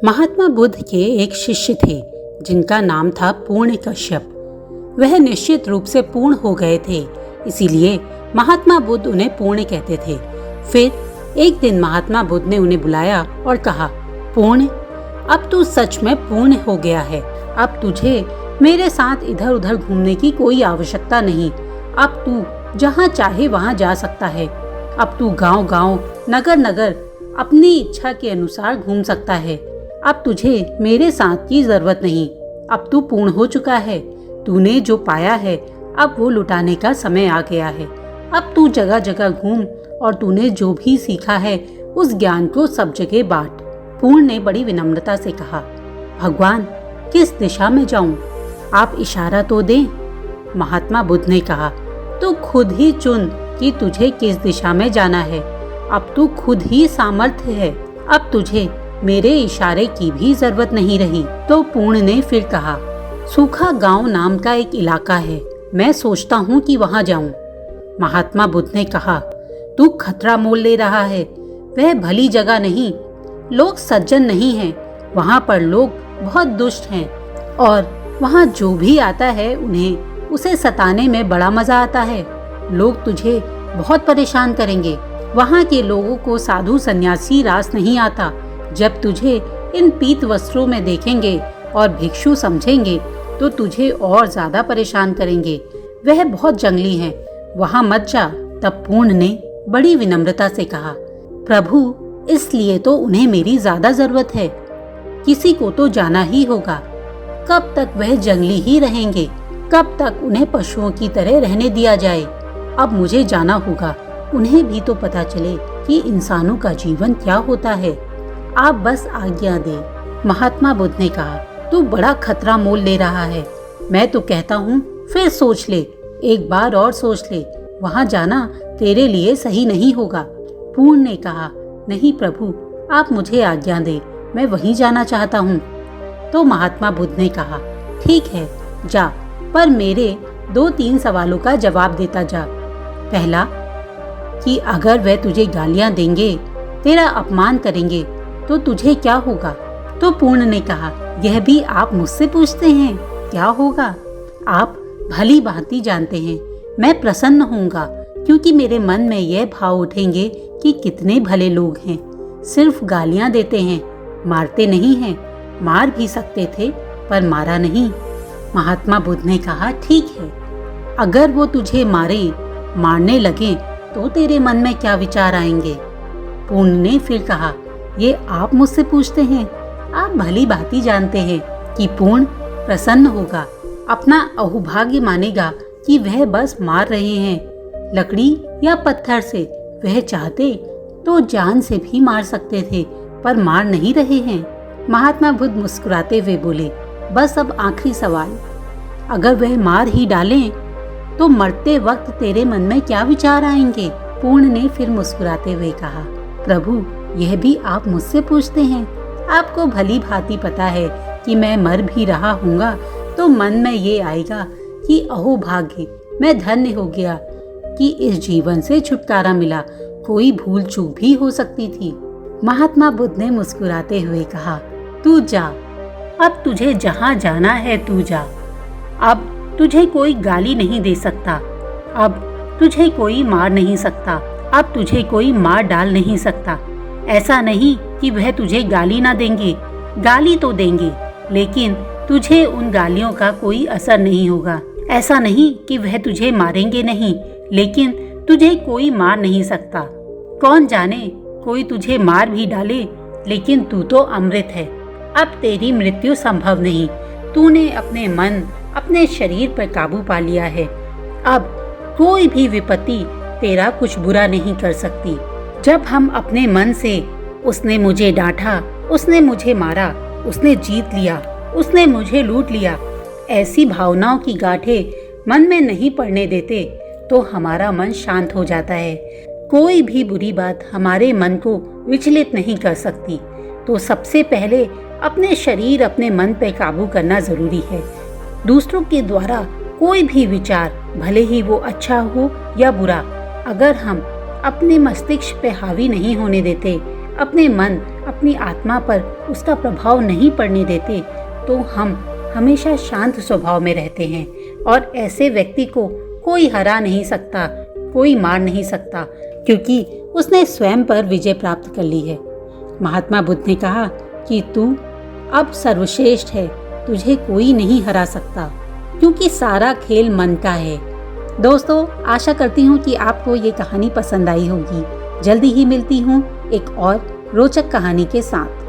महात्मा बुद्ध के एक शिष्य थे जिनका नाम था पूर्ण कश्यप। वह निश्चित रूप से पूर्ण हो गए थे, इसीलिए महात्मा बुद्ध उन्हें पूर्ण कहते थे। फिर एक दिन महात्मा बुद्ध ने उन्हें बुलाया और कहा, पूर्ण, अब तू सच में पूर्ण हो गया है। अब तुझे मेरे साथ इधर उधर घूमने की कोई आवश्यकता नहीं। अब तू जहाँ चाहे वहाँ जा सकता है। अब तू गांव-गांव, नगर-नगर अपनी इच्छा के अनुसार घूम सकता है। अब तुझे मेरे साथ की जरूरत नहीं। अब तू पूर्ण हो चुका है। तूने जो पाया है अब वो लुटाने का समय आ गया है। अब तू जगह जगह घूम और तूने जो भी सीखा है उस ज्ञान को सब जगह बांट। पूर्ण ने बड़ी विनम्रता से कहा, भगवान, किस दिशा में जाऊं? आप इशारा तो दें। महात्मा बुद्ध ने कहा, तू खुद ही चुन कि तुझे किस दिशा में जाना है। अब तू खुद ही सामर्थ्य है। अब तुझे मेरे इशारे की भी जरूरत नहीं रही। तो पूर्ण ने फिर कहा, सूखा गांव नाम का एक इलाका है, मैं सोचता हूँ कि वहाँ जाऊँ। महात्मा बुद्ध ने कहा, तू खतरा मोल ले रहा है। वह भली जगह नहीं, लोग सज्जन नहीं हैं। वहाँ पर लोग बहुत दुष्ट हैं और वहाँ जो भी आता है उन्हें उसे सताने में बड़ा मजा आता है। लोग तुझे बहुत परेशान करेंगे। वहाँ के लोगों को साधु सन्यासी रास नहीं आता। जब तुझे इन पीत वस्त्रों में देखेंगे और भिक्षु समझेंगे तो तुझे और ज्यादा परेशान करेंगे। वह बहुत जंगली हैं, वहाँ मत जा। तब पूर्ण ने बड़ी विनम्रता से कहा, प्रभु, इसलिए तो उन्हें मेरी ज्यादा जरूरत है। किसी को तो जाना ही होगा। कब तक वह जंगली ही रहेंगे? कब तक उन्हें पशुओं की तरह रहने दिया जाए? अब मुझे जाना होगा। उन्हें भी तो पता चले कि इंसानों का जीवन क्या होता है। आप बस आज्ञा दे। महात्मा बुद्ध ने कहा, तू बड़ा खतरा मोल ले रहा है। मैं तो कहता हूँ फिर सोच ले, एक बार और सोच ले। वहाँ जाना तेरे लिए सही नहीं होगा। पूर्ण ने कहा, नहीं प्रभु, आप मुझे आज्ञा दे, मैं वहीं जाना चाहता हूँ। तो महात्मा बुद्ध ने कहा, ठीक है, जा, पर मेरे 2-3 सवालों का जवाब देता जा। पहला, कि अगर वह तुझे गालियाँ देंगे, तेरा अपमान करेंगे, तो तुझे क्या होगा? तो पूर्ण ने कहा, यह भी आप मुझसे पूछते हैं, क्या होगा? आप भली भांति जानते हैं, मैं प्रसन्न होऊंगा, क्योंकि मेरे मन में यह भाव उठेंगे कि कितने भले लोग हैं। सिर्फ गालियां देते हैं, मारते नहीं हैं। मार भी सकते थे पर मारा नहीं। महात्मा बुद्ध ने कहा, ठीक है, अगर वो तुझे मारने लगे तो तेरे मन में क्या विचार आएंगे? पूर्ण ने फिर कहा, ये आप मुझसे पूछते हैं? आप भली भांति जानते हैं कि पूर्ण प्रसन्न होगा, अपना अहोभाग्य मानेगा कि वह बस मार रहे हैं, लकड़ी या पत्थर से। वह चाहते तो जान से भी मार सकते थे, पर मार नहीं रहे हैं। महात्मा बुद्ध मुस्कुराते हुए बोले, बस अब आखिरी सवाल, अगर वह मार ही डालें तो मरते वक्त तेरे मन में क्या विचार आएंगे? पूर्ण ने फिर मुस्कुराते हुए कहा, प्रभु, यह भी आप मुझसे पूछते हैं? आपको भली भांति पता है कि मैं मर भी रहा हूँगा तो मन में ये आएगा कि अहो भाग्य, मैं धन्य हो गया कि इस जीवन से छुटकारा मिला। कोई भूल चूक भी हो सकती थी। महात्मा बुद्ध ने मुस्कुराते हुए कहा, तू जा, अब तुझे जहाँ जाना है तू जा। अब तुझे कोई गाली नहीं दे सकता। अब तुझे कोई मार नहीं सकता। अब तुझे कोई मार डाल नहीं सकता। ऐसा नहीं कि वह तुझे गाली ना देंगे, गाली तो देंगे, लेकिन तुझे उन गालियों का कोई असर नहीं होगा। ऐसा नहीं कि वह तुझे मारेंगे नहीं, लेकिन तुझे कोई मार नहीं सकता। कौन जाने, कोई तुझे मार भी डाले, लेकिन तू तो अमृत है। अब तेरी मृत्यु संभव नहीं। तूने अपने मन, अपने शरीर पर काबू पा लिया है। अब कोई भी विपत्ति तेरा कुछ बुरा नहीं कर सकती। जब हम अपने मन से, उसने मुझे डांटा, उसने मुझे मारा, उसने जीत लिया, उसने मुझे लूट लिया, ऐसी भावनाओं की गांठें मन में नहीं पड़ने देते तो हमारा मन शांत हो जाता है। कोई भी बुरी बात हमारे मन को विचलित नहीं कर सकती। तो सबसे पहले अपने शरीर, अपने मन पर काबू करना जरूरी है। दूसरों के द्वारा कोई भी विचार, भले ही वो अच्छा हो या बुरा, अगर हम अपने मस्तिष्क पे हावी नहीं होने देते, अपने मन, अपनी आत्मा पर उसका प्रभाव नहीं पड़ने देते तो हम हमेशा शांत स्वभाव में रहते हैं और ऐसे व्यक्ति को कोई हरा नहीं सकता, कोई मार नहीं सकता, क्योंकि उसने स्वयं पर विजय प्राप्त कर ली है। महात्मा बुद्ध ने कहा कि तू अब सर्वश्रेष्ठ है, तुझे कोई नहीं हरा सकता, क्योंकि सारा खेल मन का है। दोस्तों, आशा करती हूँ कि आपको ये कहानी पसंद आई होगी। जल्दी ही मिलती हूँ एक और रोचक कहानी के साथ।